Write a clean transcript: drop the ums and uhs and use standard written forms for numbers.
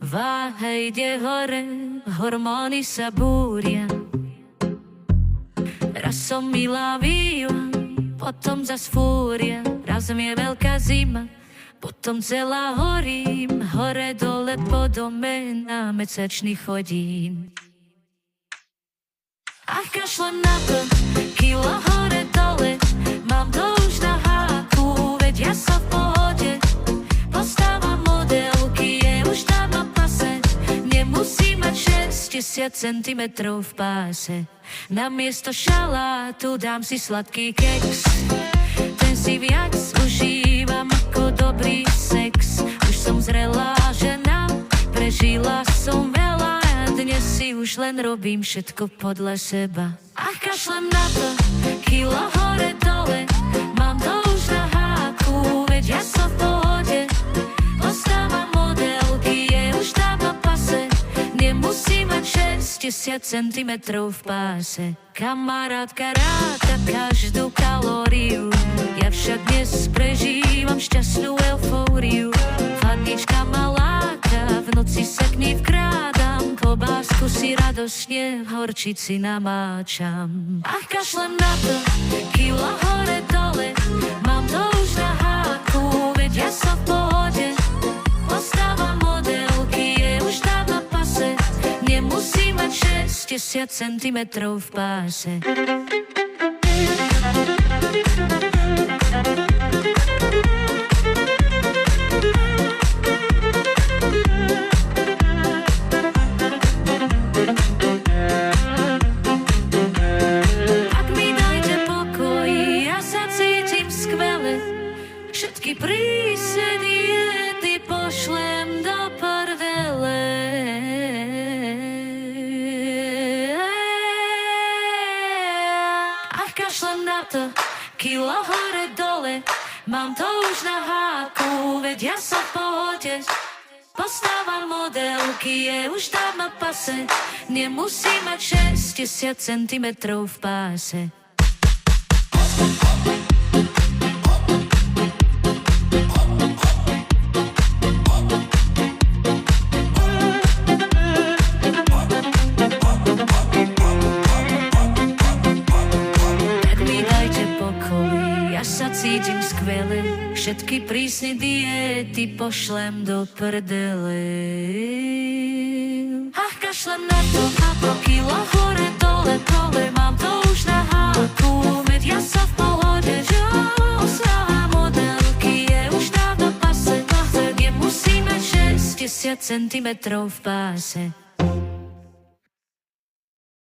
Váha ide hore, hormóny sa búria. Raz som milá výva, potom zas fúria. Raz je veľká zima, potom celá horím. Hore dole po dome na mesačný chodím. Ach, kašlem na to, kilo hore dole. Mám to už na háku, veď ja som v pohode. Postávam modelky, je už dávno pase. Nemusím mať 60 cm v páse. Namiesto šalátu dám si sladký keks. Ten si viac užívam ako dobrý sex. Už som zrelá žena, prežila som veľa. Dnes si už len robím všetko podľa seba. Ach, kašlem na to, kilo hore dole. Mám to už na háku, veď ja som v pohode. Ostávam modelky, je už dávno pase. Nemusím mať 60 cm v páse. Kamarátka ráta každú kalóriu. Ja však dnes prežívam šťastnú eufóriu. Chladnička ma láka, v noci sa k nej vkrádam. Klobásku si radosne v horčici namáčam. Ach, kašlem na to, kilo hore dole. Mám to už na háku, veď ja som v pohode. Postávam modelky, je už dávno pase. Nemusím mať 60 cm v páse. Všetky prísne diety pošlem do prdele. Ach, kašlem na to, kilo hore dole. Mám to už na háku, veď ja som v pohode. Postávam modelky, je už dávno pase. Nemusím mať 60 cm v páse. Cítim skvele, všetky prísne diety pošlem do prdele. Ach, kašlem na to, kilo hore dole, dole. Mám to už na háku, veď ja som v pohode. Ostávam modelky, je už dávno pase. Nemusím mať 60 cm v páse.